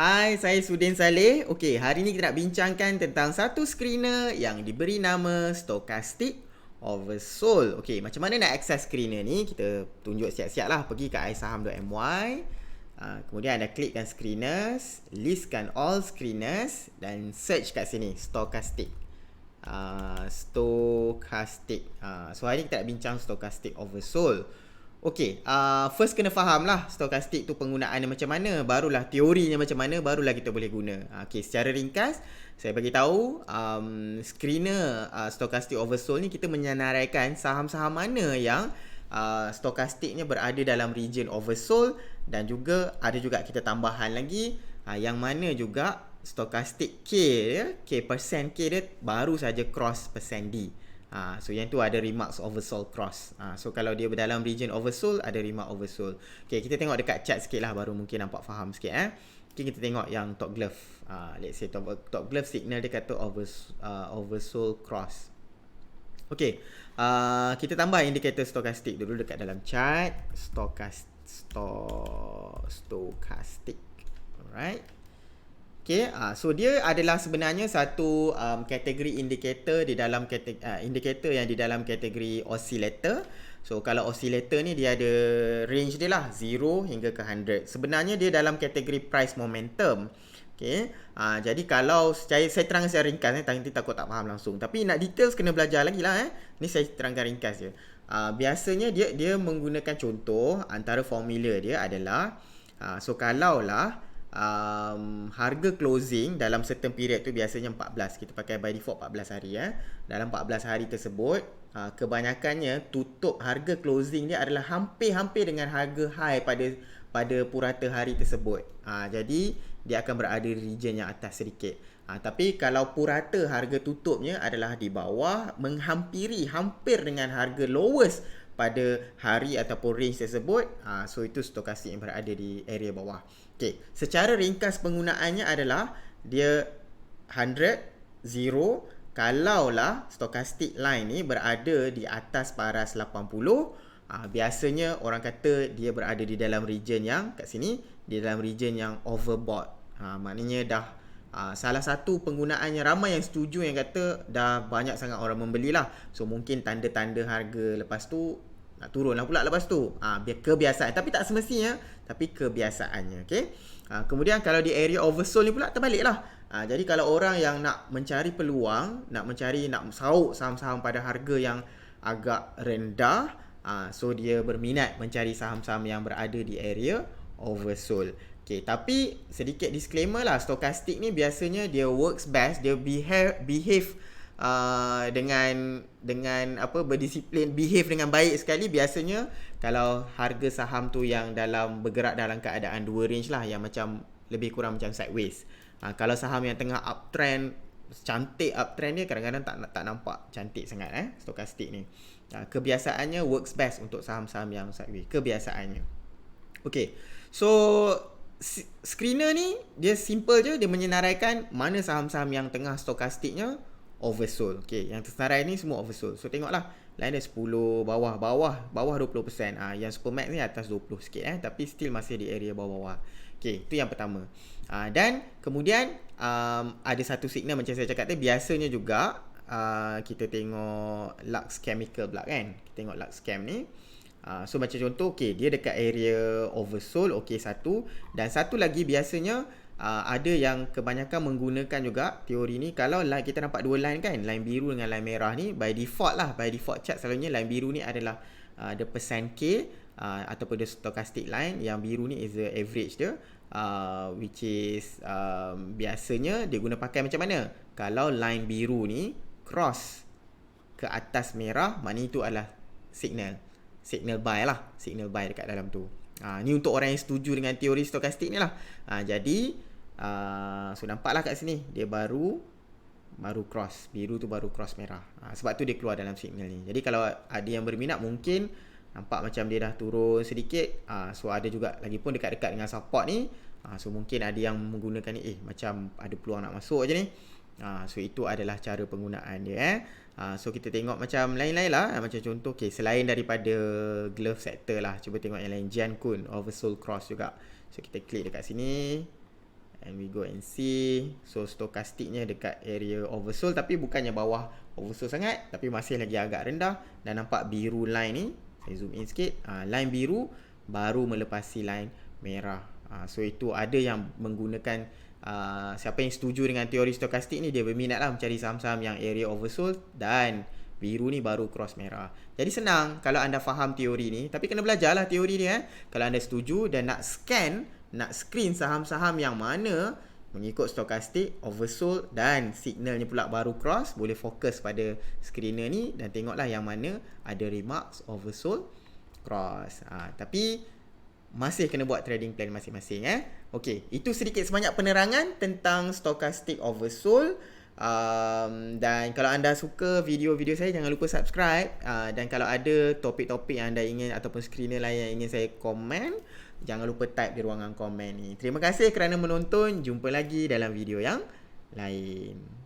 Hai, saya Sudin Saleh. Okey, hari ni kita nak bincangkan tentang satu screener yang diberi nama Stochastic Oversold. Okey, macam mana nak akses screener ni? Kita tunjuk siap-siap lah. Pergi ke isaham.my. Kemudian anda klikkan screeners, listkan all screeners dan search kat sini Stochastic. Stochastic. So hari ni kita nak bincang Stochastic Oversold. Okey, first kena faham lah stokastik tu penggunaannya macam mana, barulah teorinya macam mana, barulah kita boleh guna. Okey, secara ringkas saya bagi tahu screener stochastic oversold ni kita menyenaraikan saham-saham mana yang stokastiknya berada dalam region oversold, dan juga ada juga kita tambahan lagi yang mana juga stokastik K ya, K percent K dia baru saja cross percent D. So yang tu ada remarks oversold cross. So kalau dia berdalam region oversold, ada remark oversold. Okay, kita tengok dekat chart sikit lah, baru mungkin nampak faham sikit. Okay, kita tengok yang top glove. Let's say top glove signal dia kata oversold cross. Okay, kita tambah indikator stokastik dulu dekat dalam chart. Stochastic. Alright. Okay, so dia adalah sebenarnya satu kategori indikator di dalam indikator yang di dalam kategori oscillator. So kalau oscillator ni dia ada range dia lah 0 hingga ke 100. Sebenarnya dia dalam kategori price momentum. Okay, jadi kalau saya terangkan secara ringkas, nanti takut tak faham langsung. Tapi nak details kena belajar lagi lah. Ni saya terangkan ringkas je. Biasanya dia menggunakan contoh antara formula dia adalah so kalau lah harga closing dalam certain period tu biasanya 14, kita pakai by default 14 hari dalam 14 hari tersebut kebanyakannya tutup harga closing dia adalah hampir-hampir dengan harga high pada purata hari tersebut. Jadi dia akan berada di region yang atas sedikit. Tapi kalau purata harga tutupnya adalah di bawah, hampir dengan harga lowest pada hari ataupun range tersebut, so itu stokastik yang berada di area bawah. Okay, secara ringkas penggunaannya adalah dia 100, 0, kalaulah stokastik line ni berada di atas paras 80, biasanya orang kata dia berada di dalam region yang kat sini, di dalam region yang overbought. Maknanya dah salah satu penggunaannya, ramai yang setuju yang kata dah banyak sangat orang membelilah. So mungkin tanda-tanda harga lepas tu nak turun lah pula lepas tu. Kebiasaan. Tapi tak semestinya. Tapi kebiasaannya. Okay? Kemudian kalau di area oversold ni pula terbalik lah. Jadi kalau orang yang nak mencari peluang, nak sauk saham-saham pada harga yang agak rendah, so dia berminat mencari saham-saham yang berada di area oversold. Okay, tapi sedikit disclaimer lah, stokastik ni biasanya dia works best, dia behave dengan berdisiplin, behave dengan baik sekali biasanya kalau harga saham tu yang bergerak dalam keadaan dua range lah, yang macam lebih kurang macam sideways. Kalau saham yang tengah uptrend, cantik uptrend dia, kadang-kadang tak nampak cantik sangat stokastik ni. Kebiasaannya works best untuk saham-saham yang sideways, kebiasaannya. Okay, so screener ni dia simple je, dia menyenaraikan mana saham-saham yang tengah stokastiknya oversold. Okay, yang tersenarai ni semua oversold. So tengoklah, line dia 10, bawah 20%. Yang Supermax ni atas 20 sikit tapi still masih di area bawah-bawah. Okay, itu yang pertama. Dan kemudian ada satu signal macam saya cakap tadi, biasanya juga kita tengok Lux Chemical pula kan. Kita tengok Lux Chem ni. So macam contoh, okay, dia dekat area oversold, okay, satu. Dan satu lagi biasanya ada yang kebanyakan menggunakan juga teori ni. Kalau kita nampak dua line kan, line biru dengan line merah ni, by default chart selalunya line biru ni adalah the percent K ataupun the stochastic line. Yang biru ni is the average dia, which is biasanya dia guna pakai macam mana? Kalau line biru ni cross ke atas merah, maknanya itu adalah signal buy lah, signal buy dekat dalam tu. Ni untuk orang yang setuju dengan teori stokastik ni lah. Jadi so nampaklah kat sini dia baru cross biru tu, baru cross merah. Sebab tu dia keluar dalam signal ni. Jadi kalau ada yang berminat, mungkin nampak macam dia dah turun sedikit. So ada juga lagipun dekat-dekat dengan support ni. So mungkin ada yang menggunakan ni, macam ada peluang nak masuk je ni. So itu adalah cara penggunaan dia. So kita tengok macam lain-lain lah. Macam contoh, okay, selain daripada glove sector lah, cuba tengok yang lain. Jiankun oversold cross juga. So kita klik dekat sini. And we go and see. So stokastiknya dekat area oversold, tapi bukannya bawah oversold sangat, tapi masih lagi agak rendah. Dan nampak biru line ni, saya zoom in sikit, line biru baru melepasi line merah. So itu ada yang menggunakan, siapa yang setuju dengan teori stokastik ni, dia berminat lah mencari saham-saham yang area oversold dan biru ni baru cross merah. Jadi senang kalau anda faham teori ni, tapi kena belajar lah teori ni. Kalau anda setuju dan nak screen saham-saham yang mana mengikut stokastik, oversold dan signalnya pula baru cross, boleh fokus pada screener ni dan tengoklah yang mana ada remarks oversold, cross. Tapi masih kena buat trading plan masing-masing. Okey, itu sedikit sebanyak penerangan tentang stokastik oversold. Dan kalau anda suka video-video saya, jangan lupa subscribe. Dan kalau ada topik-topik yang anda ingin ataupun screener lain yang ingin saya komen, jangan lupa type di ruangan komen ni. Terima kasih kerana menonton. Jumpa lagi dalam video yang lain.